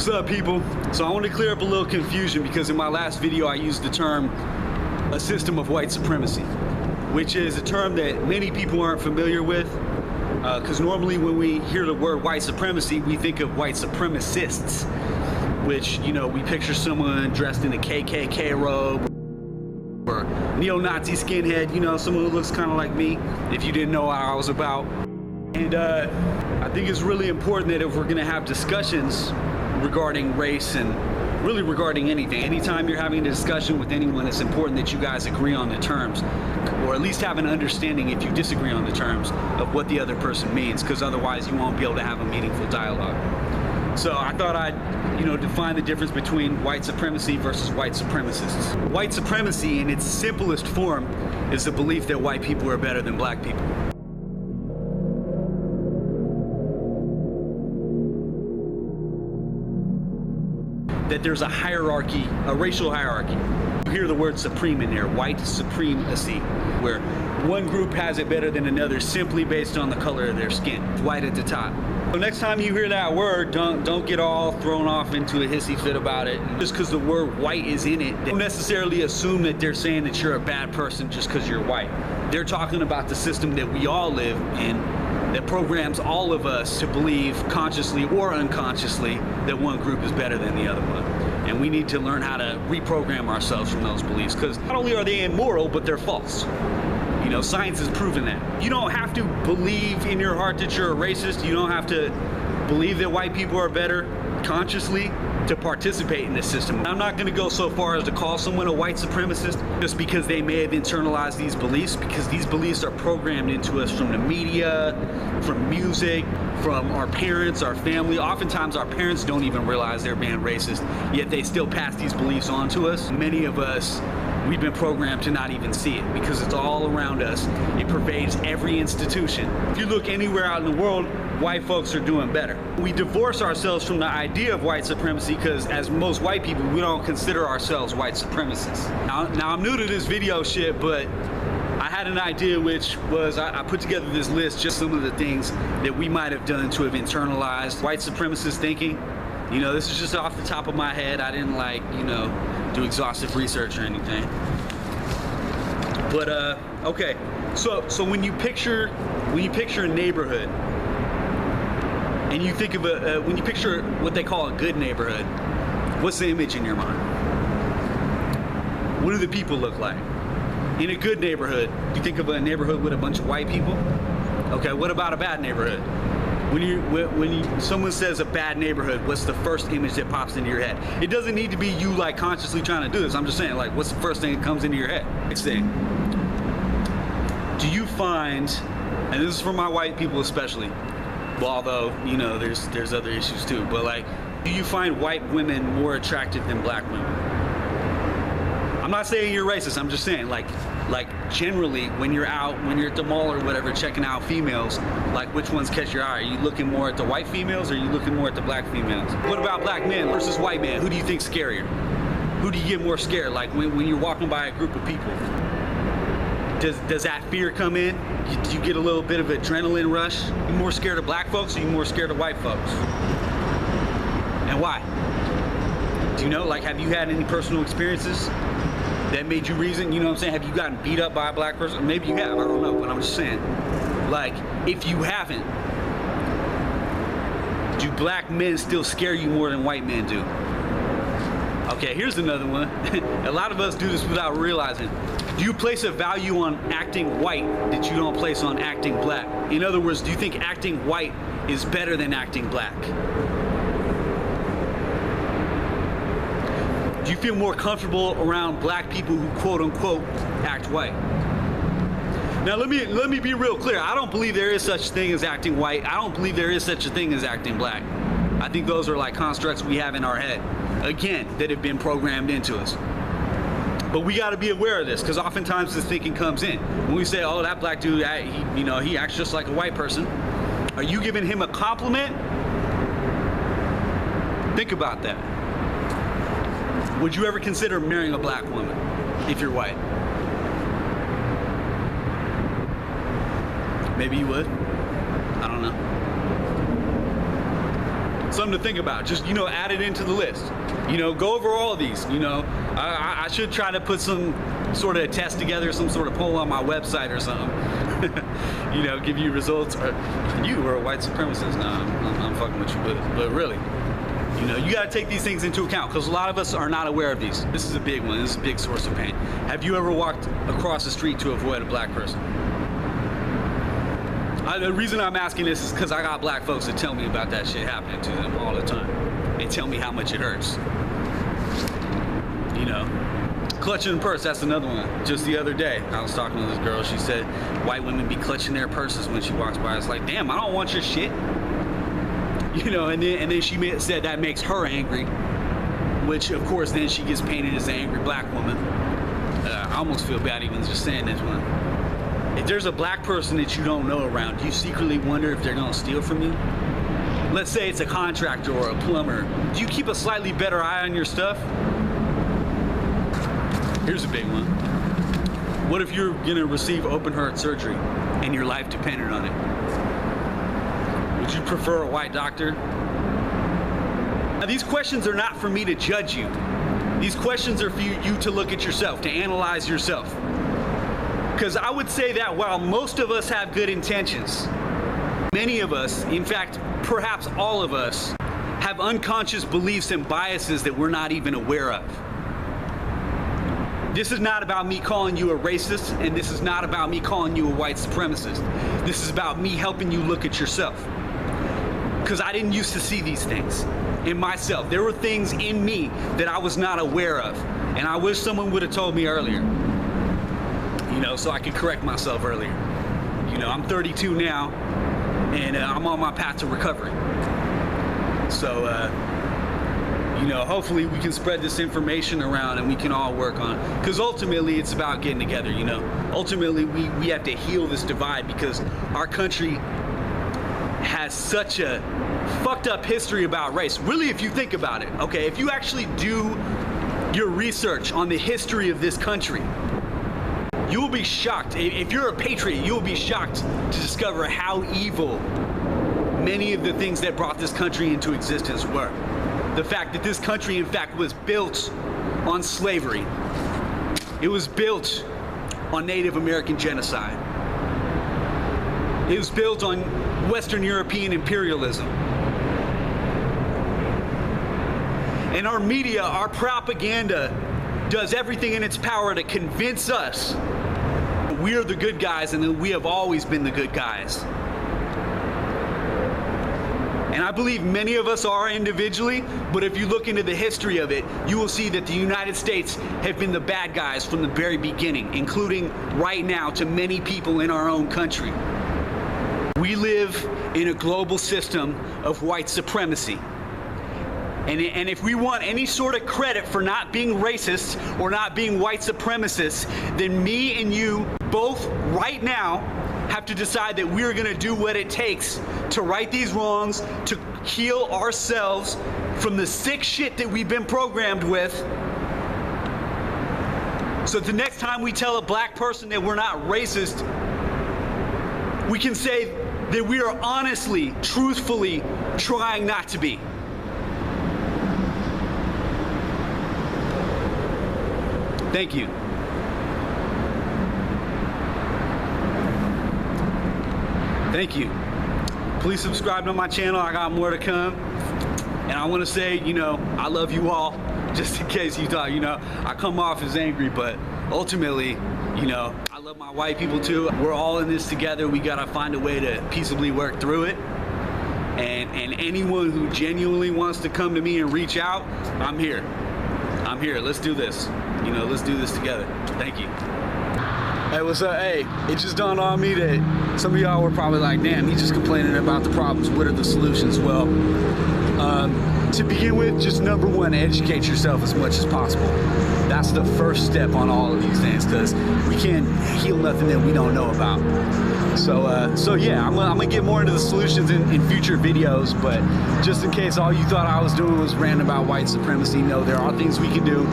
What's up, people? So I want to clear up a little confusion because in my last video I used the term a system of white supremacy, which is a term that many people aren't familiar with, because normally when we hear the word white supremacy we think of white supremacists, which, you know, we picture someone dressed in a KKK robe or neo-Nazi skinhead, you know, someone who looks kind of like me, if you didn't know what I was about. And I think it's really important that if we're going to have discussions regarding race and really regarding anything, anytime you're having a discussion with anyone, it's important that you guys agree on the terms, or at least have an understanding, if you disagree on the terms, of what the other person means, because otherwise you won't be able to have a meaningful dialogue. So I thought I'd, you know, define the difference between white supremacy versus white supremacists. White supremacy in its simplest form is the belief that white people are better than black people. That there's a hierarchy, a racial hierarchy. You hear the word supreme in there, white supremacy, where one group has it better than another simply based on the color of their skin, white at the top. So next time you hear that word, don't get all thrown off into a hissy fit about it. Just because the word white is in it, don't necessarily assume that they're saying that you're a bad person just because you're white. They're talking about the system that we all live in, that programs all of us to believe, consciously or unconsciously, that one group is better than the other one. And we need to learn how to reprogram ourselves from those beliefs, because not only are they immoral, but they're false. You know, science has proven that. You don't have to believe in your heart that you're a racist. You don't have to believe that white people are better consciously to participate in this system. I'm not going to go so far as to call someone a white supremacist just because they may have internalized these beliefs, because these beliefs are programmed into us from the media, from music, from our parents, our family. Oftentimes our parents don't even realize they're being racist, yet they still pass these beliefs on to us. Many of us, we've been programmed to not even see it because it's all around us. It pervades every institution. If you look anywhere out in the world, white folks are doing better. We divorce ourselves from the idea of white supremacy because, as most white people, we don't consider ourselves white supremacists. Now I'm new to this video shit, but I had an idea, which was I put together this list, just some of the things that we might have done to have internalized white supremacist thinking. You know, this is just off the top of my head. I didn't, like, you know, do exhaustive research or anything. But okay, so when you picture a neighborhood, and you think of when you picture what they call a good neighborhood, what's the image in your mind? What do the people look like? In a good neighborhood, you think of a neighborhood with a bunch of white people. Okay, what about a bad neighborhood? When someone says a bad neighborhood, what's the first image that pops into your head? It doesn't need to be you, like, consciously trying to do this. I'm just saying, like, what's the first thing that comes into your head? Next thing. Do you find, and this is for my white people especially, well, although, you know, there's other issues too, but, like, do you find white women more attractive than black women? I'm not saying you're racist, I'm just saying, like generally, when you're out, when you're at the mall or whatever, checking out females, like, which ones catch your eye? Are you looking more at the white females, or are you looking more at the black females? What about black men versus white men? Who do you think's scarier? Who do you get more scared? Like, when you're walking by a group of people, does that fear come in? Do you get a little bit of adrenaline rush? You more scared of black folks, or you more scared of white folks? And why? Do you know, like, have you had any personal experiences that made you reason? You know what I'm saying? Have you gotten beat up by a black person? Maybe you have, I don't know, but I'm just saying. Like, if you haven't, do black men still scare you more than white men do? Okay, here's another one. A lot of us do this without realizing. Do you place a value on acting white that you don't place on acting black? In other words, do you think acting white is better than acting black? Do you feel more comfortable around black people who, quote unquote, act white? Now let me be real clear. I don't believe there is such a thing as acting white. I don't believe there is such a thing as acting black. I think those are, like, constructs we have in our head, again, that have been programmed into us. But we got to be aware of this, because oftentimes this thinking comes in. When we say, oh, that black dude, he acts just like a white person. Are you giving him a compliment? Think about that. Would you ever consider marrying a black woman if you're white? Maybe you would. I don't know. something to think about. Just, you know, add it into the list. You know, go over all of these. You know, I should try to put some sort of test together, some sort of poll on my website or something. You know, give you results. Or you were a white supremacist. Nah, I'm fucking with you, but really, you know, you got to take these things into account because a lot of us are not aware of these. This is a big one. This is a big source of pain. Have you ever walked across the street to avoid a black person? The reason I'm asking this is because I got black folks that tell me about that shit happening to them all the time. They tell me how much it hurts. You know, clutching a purse, that's another one. Just the other day, I was talking to this girl. She said white women be clutching their purses when she walks by. It's like, damn, I don't want your shit. You know, and then she said that makes her angry, which of course then she gets painted as an angry black woman. I almost feel bad even just saying this one. If there's a black person that you don't know around, do you secretly wonder if they're gonna steal from you? Let's say it's a contractor or a plumber. Do you keep a slightly better eye on your stuff? Here's a big one. What if you're gonna receive open heart surgery and your life depended on it? Would you prefer a white doctor? Now, these questions are not for me to judge you. These questions are for you to look at yourself, to analyze yourself. Because I would say that while most of us have good intentions, many of us, in fact, perhaps all of us, have unconscious beliefs and biases that we're not even aware of. This is not about me calling you a racist, and this is not about me calling you a white supremacist. This is about me helping you look at yourself. Because I didn't used to see these things in myself. There were things in me that I was not aware of, and I wish someone would have told me earlier. You know, so I could correct myself earlier. You know, I'm 32 now, and I'm on my path to recovery. So, you know, hopefully we can spread this information around and we can all work on it. Because ultimately it's about getting together, you know. Ultimately we have to heal this divide because our country has such a fucked up history about race. Really, if you think about it, okay, if you actually do your research on the history of this country, you will be shocked. If you're a patriot, you will be shocked to discover how evil many of the things that brought this country into existence were. The fact that this country, in fact, was built on slavery. It was built on Native American genocide. It was built on Western European imperialism. And our media, our propaganda, does everything in its power to convince us we are the good guys and that we have always been the good guys. And I believe many of us are individually, but if you look into the history of it, you will see that the United States have been the bad guys from the very beginning, including right now to many people in our own country. We live in a global system of white supremacy. And if we want any sort of credit for not being racist or not being white supremacists, then me and you both right now have to decide that we're gonna do what it takes to right these wrongs, to heal ourselves from the sick shit that we've been programmed with. So the next time we tell a black person that we're not racist, we can say that we are honestly, truthfully trying not to be. Thank you. Thank you. Please subscribe to my channel. I got more to come. And I want to say, you know, I love you all. Just in case you thought, you know, I come off as angry, but ultimately, you know, I love my white people too. We're all in this together. We got to find a way to peaceably work through it. And anyone who genuinely wants to come to me and reach out, I'm here. I'm here. Let's do this. You know, let's do this together. Thank you. Hey, what's up? Hey, it just dawned on me that some of y'all were probably like, damn, he's just complaining about the problems. What are the solutions? Well, to begin with, just number one, educate yourself as much as possible. That's the first step on all of these things, because we can't heal nothing that we don't know about. So yeah, I'm gonna get more into the solutions in future videos, but just in case all you thought I was doing was ranting about white supremacy, no, there are things we can do.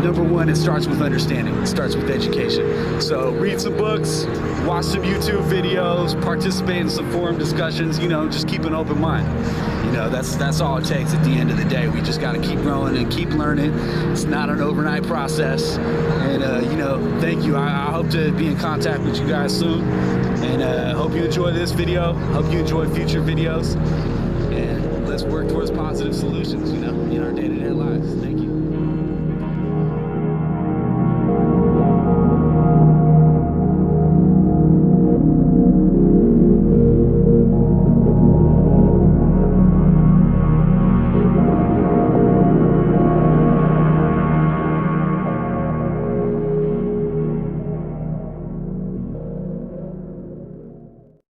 Number one, it starts with understanding. It starts with education. So read some books, watch some YouTube videos, participate in some forum discussions, you know, just keep an open mind. You know, that's all. all it takes at the end of the day. We just got to keep growing and keep learning. It's not an overnight process. And, you know, thank you. I hope to be in contact with you guys soon. And hope you enjoy this video. Hope you enjoy future videos. And let's work towards positive solutions, you know, in our day-to-day lives. Thank you.